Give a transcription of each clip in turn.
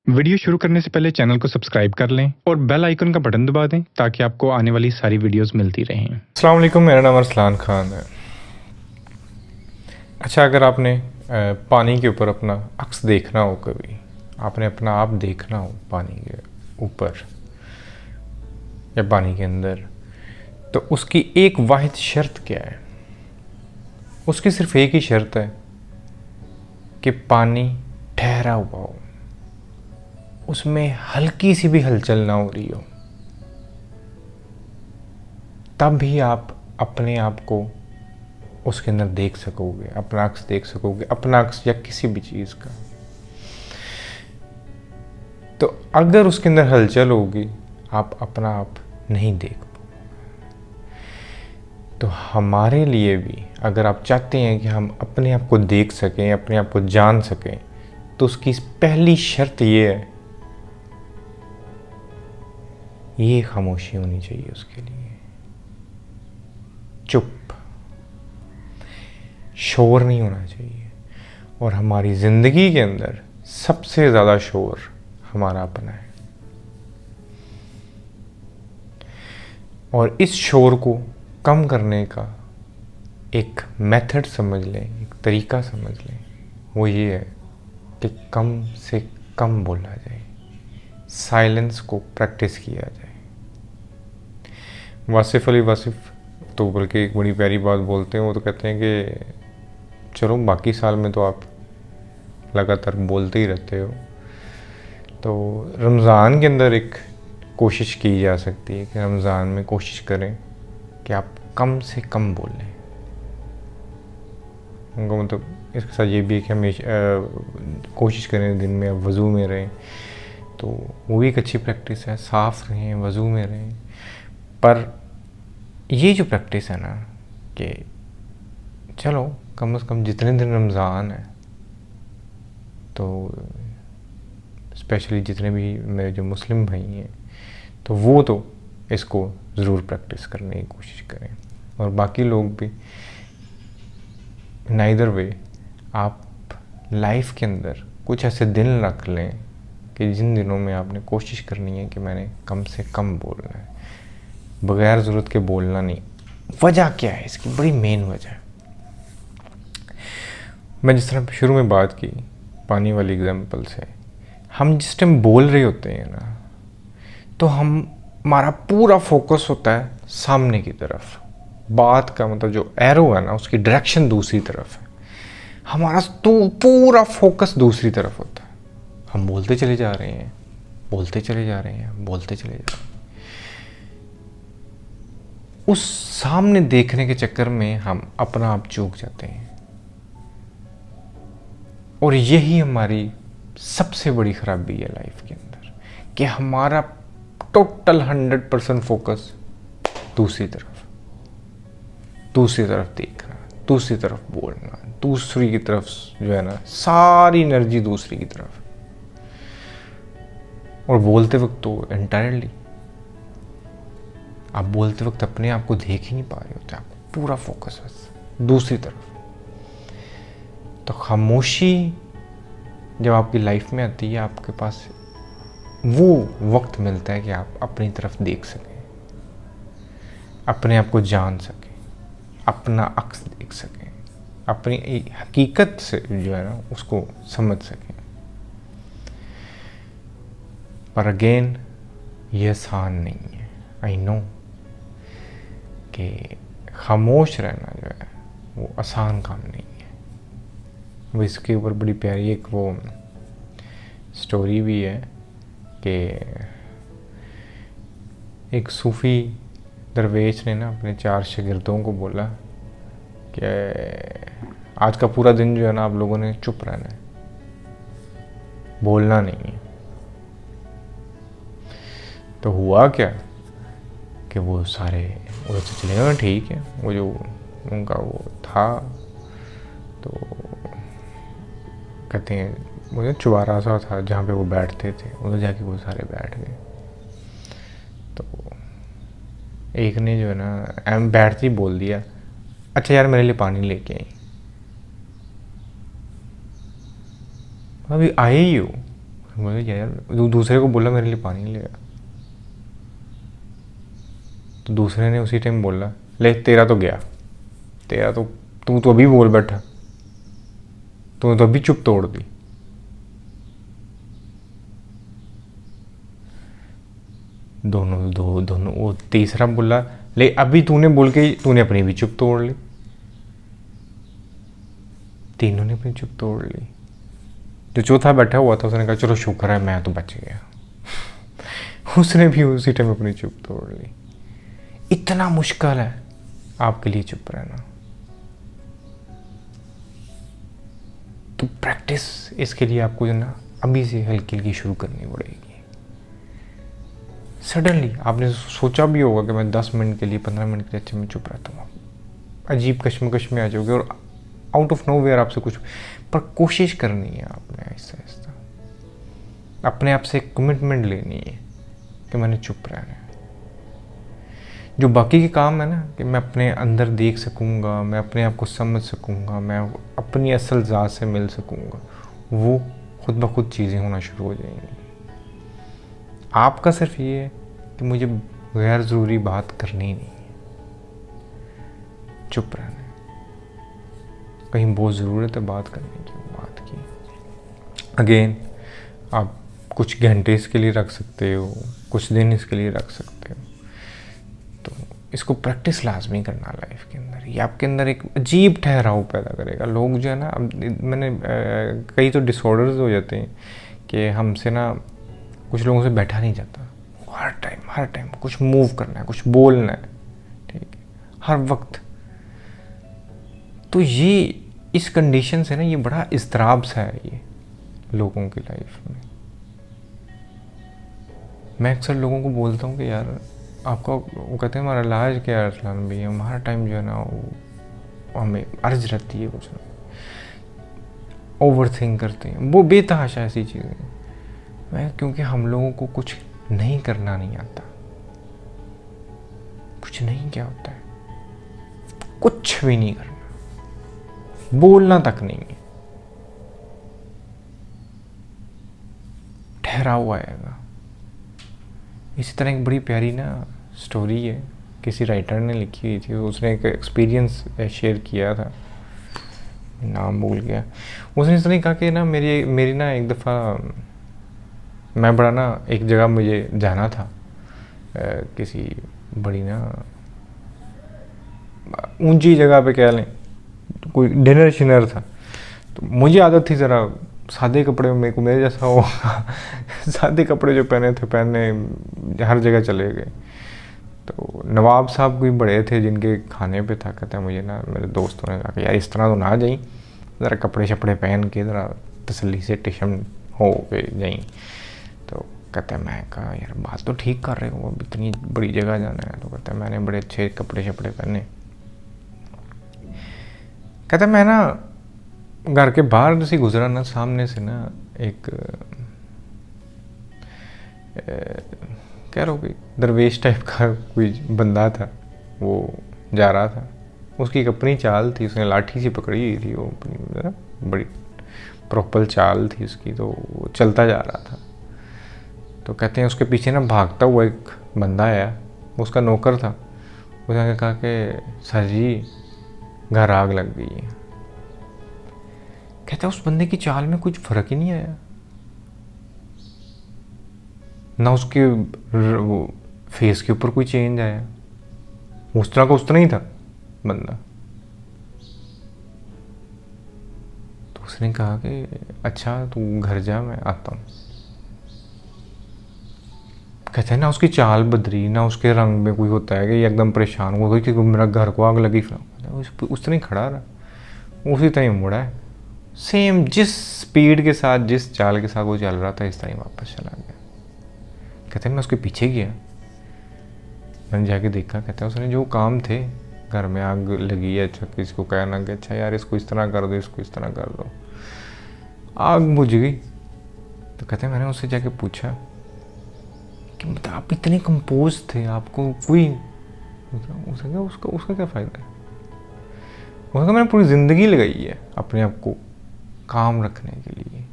Video शुरू करने से पहले चैनल को सब्सक्राइब कर लें और बेल आइकन का बटन दबा दें ताकि आपको आने वाली सारी वीडियोस मिलती रहें। अस्सलाम वालेकुम, मेरा नाम अरसलान खान है। अच्छा, अगर आपने पानी के ऊपर अपना अक्स देखना हो, कभी आपने अपना आप देखना हो पानी के ऊपर या पानी के अंदर, तो उसकी एक वाहिद शर्त क्या है? उसकी सिर्फ एक ही शर्त है कि पानी ठहरा हुआ हो, उसमें हल्की सी भी हलचल ना हो रही हो, तब भी आप अपने आप को उसके अंदर देख सकोगे, अपना अक्स देख सकोगे, अपना अक्स या किसी भी चीज़ का। तो अगर उसके अंदर हलचल होगी, आप अपना आप नहीं देख पाओगे। तो हमारे लिए भी, अगर आप चाहते हैं कि हम अपने आप को देख सकें, अपने आप को जान सकें, तो उसकी पहली शर्त ये है, ये खामोशी होनी चाहिए उसके लिए। चुप, शोर नहीं होना चाहिए। और हमारी ज़िंदगी के अंदर सबसे ज़्यादा शोर हमारा अपना है, और इस शोर को कम करने का एक मेथड समझ लें, एक तरीका समझ लें, वो ये है कि कम से कम बोला जाए, साइलेंस को प्रैक्टिस किया जाए। वासिफ़ अली वासिफ़ तो बल्कि एक बड़ी प्यारी बात बोलते हैं। वो तो कहते हैं कि चलो बाकी साल में तो आप लगातार बोलते ही रहते हो, तो रमज़ान के अंदर एक कोशिश की जा सकती है कि रमज़ान में कोशिश करें कि आप कम से कम बोलें। उनको मतलब इसके साथ ये भी है कि हमेशा कोशिश करें दिन में आप वज़ू में रहें, तो वो भी एक अच्छी प्रैक्टिस है। साफ़ रहें, वज़ू में रहें। पर ये जो प्रैक्टिस है ना, कि चलो कम से कम जितने दिन रमज़ान है, तो स्पेशली जितने भी मेरे जो मुस्लिम भाई हैं, तो वो तो इसको ज़रूर प्रैक्टिस करने की कोशिश करें। और बाकी लोग भी, नाइदर वे, आप लाइफ के अंदर कुछ ऐसे दिन रख लें कि जिन दिनों में आपने कोशिश करनी है कि मैंने कम से कम बोलना है, बगैर ज़रूरत के बोलना नहीं। वजह क्या है इसकी? बड़ी मेन वजह है, मैं जिस तरह शुरू में बात की पानी वाली एग्जांपल से, हम जिस टाइम बोल रहे होते हैं ना, तो हमारा पूरा फोकस होता है सामने की तरफ। बात का मतलब जो एरो है ना, उसकी डायरेक्शन दूसरी तरफ है। हमारा तो पूरा फोकस दूसरी तरफ होता है। हम बोलते चले जा रहे हैं, बोलते चले जा रहे हैं, बोलते चले जा रहे हैं। उस सामने देखने के चक्कर में हम अपना आप चूक जाते हैं, और यही हमारी सबसे बड़ी खराबी है लाइफ के अंदर, कि हमारा टोटल 100% फोकस दूसरी तरफ देखना, दूसरी तरफ बोलना, दूसरी की तरफ जो है ना, सारी एनर्जी दूसरी की तरफ। और बोलते वक्त तो एंटायरली आप बोलते वक्त अपने आप को देख ही नहीं पा रहे होते, आपको पूरा फोकस बस दूसरी तरफ। तो खामोशी जब आपकी लाइफ में आती है, आपके पास वो वक्त मिलता है कि आप अपनी तरफ देख सकें, अपने आप को जान सकें, अपना अक्स देख सकें, अपनी हकीकत से जो है ना उसको समझ सकें। पर अगेन, ये आसान नहीं है। आई नो कि खामोश रहना जो है वो आसान काम नहीं है। वो इसके ऊपर बड़ी प्यारी एक वो स्टोरी भी है कि एक सूफ़ी दरवेश ने ना अपने 4 शागिर्दों को बोला कि आज का पूरा दिन जो है ना, आप लोगों ने चुप रहना है, बोलना नहीं है। तो हुआ क्या कि वो सारे उधर से चले गए। ठीक है, वो जो उनका वो था, तो कहते हैं मुझे चुबारा सा था जहाँ पे वो बैठते थे, उधर जाके वो सारे बैठ गए। तो एक ने जो है ना एम बैठते ही बोल दिया, अच्छा यार मेरे लिए पानी लेके आई। अभी आए ही हो, बोले यार दूसरे को बोला मेरे लिए पानी ले आ, तो दूसरे ने उसी टाइम बोला ले तेरा तो गया, तेरा तो तू तो अभी बोल बैठा, तूने तो अभी चुप तोड़ दी। दोनों वो तीसरा बोला ले अभी तूने बोल के तूने अपनी भी चुप तोड़ ली, तीनों ने अपनी चुप तोड़ ली। जो चौथा बैठा हुआ था उसने कहा चलो शुक्र है मैं तो बच गया। उसने भी उसी टाइम अपनी चुप तोड़ ली। इतना मुश्किल है आपके लिए चुप रहना, तो प्रैक्टिस इसके लिए आपको जो ना अभी से हल्की हल्की शुरू करनी पड़ेगी। सडनली आपने सोचा भी होगा कि मैं 10 मिनट के लिए 15 मिनट के लिए अच्छा मैं चुप रहता हूँ, अजीब कश्मकश में आ जाओगे और आउट ऑफ नोवेयर आपसे कुछ, पर कोशिश करनी है आपने आहिस्ता आहिस्ता, अपने आप से एक कमिटमेंट लेनी है कि मैंने चुप रहना है। जो बाकी के काम है ना कि मैं अपने अंदर देख सकूँगा, मैं अपने आप को समझ सकूँगा, मैं अपनी असल ज़ात से मिल सकूँगा, वो खुद ब खुद चीज़ें होना शुरू हो जाएंगी। आपका सिर्फ ये है कि मुझे गैर ज़रूरी बात करनी ही नहीं है, चुप रहना है। कहीं बहुत ज़रूरत है बात करने की, बात की। अगेन आप कुछ घंटे इसके लिए रख सकते हो, कुछ दिन इसके लिए रख सकते हो, तो इसको प्रैक्टिस लाजमी करना लाइफ के अंदर। ये आपके अंदर एक अजीब ठहराव पैदा करेगा। लोग जो है ना, अब मैंने कई तो डिसऑर्डर्स हो जाते हैं कि हमसे ना कुछ लोगों से बैठा नहीं जाता, हर टाइम कुछ मूव करना है, कुछ बोलना है, ठीक है, हर वक्त। तो ये इस कंडीशन से ना ये बड़ा इज़्तिराब सा है ये लोगों की लाइफ में। मैं अक्सर लोगों को बोलता हूँ कि यार आपका, वो कहते हैं हमारा इलाज क्या है अरसलान भाई, हमारा टाइम जो है ना वो हमें अर्ज रहती है कुछ ना, ओवर थिंक करते हैं, वो बेतहाशा ऐसी चीज़ें। मैं क्योंकि हम लोगों को कुछ नहीं करना नहीं आता। कुछ नहीं क्या होता है, कुछ भी नहीं करना, बोलना तक नहीं है, ठहराव आएगा। इसी तरह एक बड़ी प्यारी ना स्टोरी है, किसी राइटर ने लिखी हुई थी, उसने एक एक्सपीरियंस शेयर किया था, नाम भूल गया। उसने इस तरह कहा कि ना मेरी ना एक दफ़ा मैं बड़ा ना एक जगह मुझे जाना था, किसी बड़ी ना ऊंची जगह पे कह लें, तो कोई डिनर शिनर था। तो मुझे आदत थी ज़रा सादे कपड़े, मेरे को मेरे जैसा हो सादे कपड़े जो पहने हर जगह चले गए। तो नवाब साहब कोई बड़े थे जिनके खाने पे था, कहता है मुझे ना मेरे दोस्तों ने कहा कि यार इस तरह तो ना जाई, ज़रा कपड़े शपड़े पहन के ज़रा तसल्ली से टिशम हो के जाई। तो कहता है, मैं कहा यार बात तो ठीक कर रहे हो, अब इतनी बड़ी जगह जाना है। तो कहता है मैंने बड़े अच्छे कपड़े शपड़े पहने। कहता है मैं ना घर के बाहर जैसे गुजरा ना, सामने से ना एक कह रहा हूँ कि दरवेश टाइप का कोई बंदा था, वो जा रहा था। उसकी एक अपनी चाल थी, उसने लाठी से पकड़ी हुई थी, वो अपनी बड़ी प्रॉपर चाल थी उसकी, तो वो चलता जा रहा था। तो कहते हैं उसके पीछे ना भागता हुआ एक बंदा आया, उसका नौकर था। उसने कहा कि सर जी घर आग लग गई है। कहता है उस बंदे की चाल में कुछ फर्क ही नहीं आया, ना उसके फेस के ऊपर कोई चेंज आया, उस तरह का उस तरह ही था बंदा। तो उसने कहा कि अच्छा तू घर जा, मैं आता हूँ। कहते हैं ना उसकी चाल बदली, ना उसके रंग में कोई होता है कि ये एकदम परेशान हो गई कि मेरा घर को आग लगी, उस तरह ही खड़ा रहा, उसी तरह मुड़ा है, सेम जिस स्पीड के साथ जिस चाल के साथ वो चल रहा था, इस तरह ही वापस चला गया। कहते हैं मैं उसके पीछे गया, मैंने जाके देखा। कहते हैं उसने जो काम थे, घर में आग लगी है, अच्छा किसी को कहना कि अच्छा यार इसको इस तरह कर दो, इसको इस तरह कर दो, आग बुझ गई। तो कहते हैं मैंने उससे जाके पूछा कि मतलब आप इतने कंपोज थे, आपको कोई उसका क्या फ़ायदा है? उसका मैंने पूरी ज़िंदगी लगाई है अपने आप को काम रखने के लिए,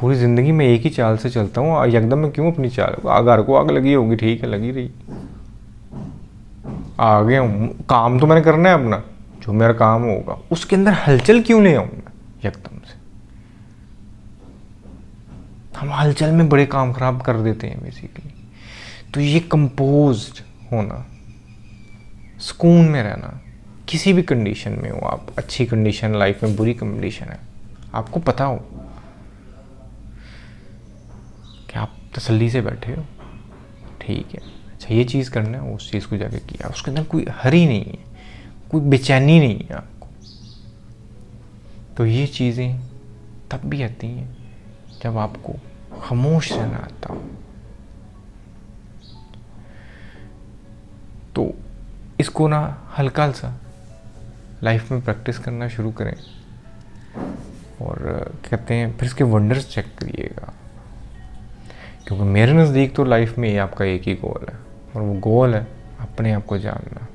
पूरी ज़िंदगी में एक ही चाल से चलता हूँ, एकदम मैं क्यों अपनी चाल, घर को आग लगी होगी, ठीक है लगी रही, आ गया हूँ, काम तो मैंने करना है अपना, जो मेरा काम होगा उसके अंदर हलचल क्यों ले आऊँ मैं एकदम से। हम हलचल में बड़े काम खराब कर देते हैं बेसिकली। तो ये कंपोज्ड होना, सुकून में रहना, किसी भी कंडीशन में हो आप, अच्छी कंडीशन लाइफ में, बुरी कंडीशन है, आपको पता हो कि आप तसल्ली से बैठे हो, ठीक है, अच्छा ये चीज़ करना है, उस चीज़ को जाके किया, उसके अंदर कोई हरी नहीं है, कोई बेचैनी नहीं है आपको। तो ये चीज़ें तब भी आती हैं जब आपको खामोश रहना आता हो। तो इसको ना हल्का सा लाइफ में प्रैक्टिस करना शुरू करें, और कहते हैं फिर इसके वंडर्स चेक करिएगा, क्योंकि मेरे नज़दीक तो लाइफ में ये आपका एक ही गोल है, और वो गोल है अपने आप को जानना,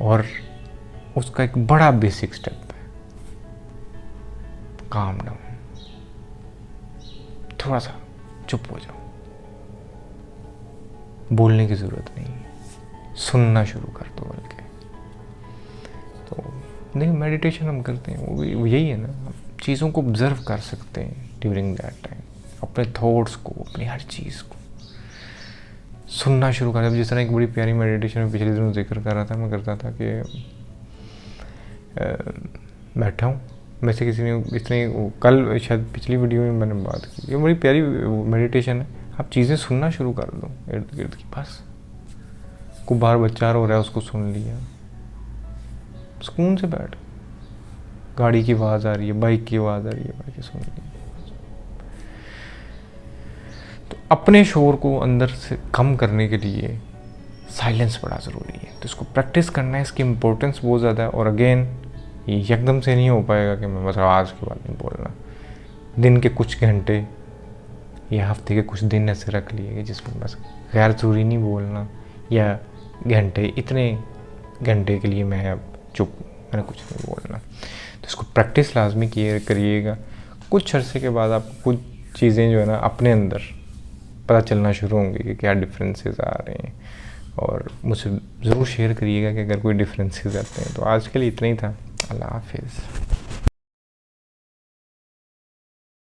और उसका एक बड़ा बेसिक स्टेप है काम डाउन, थोड़ा सा चुप हो जाओ, बोलने की ज़रूरत नहीं है, सुनना शुरू कर दो बल्कि। तो देखिए मेडिटेशन हम करते हैं वो यही है ना, हम चीज़ों को ऑब्जर्व कर सकते हैं ड्यूरिंग दैट टाइम, अपने थॉट्स को, अपनी हर चीज़ को सुनना शुरू कर। जब जिस तरह एक बड़ी प्यारी मेडिटेशन में पिछले दिनों जिक्र कर रहा था, मैं करता था कि बैठा हूँ, मैं से किसी ने इतनी कल शायद पिछली वीडियो में मैंने बात की, ये बड़ी प्यारी मेडिटेशन है, आप चीज़ें सुनना शुरू कर दो इर्द गिर्द की, बस को बाहर बच्चा रो रहा है उसको सुन लिया, सुकून से बैठ, गाड़ी की आवाज़ आ रही है, बाइक की आवाज़ आ रही है, बाइक सुन ली। तो अपने शोर को अंदर से कम करने के लिए साइलेंस बड़ा ज़रूरी है, तो इसको प्रैक्टिस करना है, इसकी इम्पोर्टेंस बहुत ज़्यादा है। और अगेन ये एकदम से नहीं हो पाएगा कि मैं बस आज के बाद नहीं बोलना, दिन के कुछ घंटे या हफ्ते के कुछ दिन ऐसे रख लिए जिसमें बस गैर ज़रूरी नहीं बोलना, या घंटे, इतने घंटे के लिए मैं अब चुप, मैंने कुछ नहीं बोलना। तो इसको प्रैक्टिस लाजमी करिएगा। कुछ अरसे के बाद आपको कुछ चीज़ें जो है ना अपने अंदर पता चलना शुरू होंगी कि क्या डिफरेंसेस आ रहे हैं, और मुझसे ज़रूर शेयर करिएगा कि अगर कोई डिफरेंसेस आते हैं। तो आज के लिए इतना ही था। अल्लाह हाफिज़।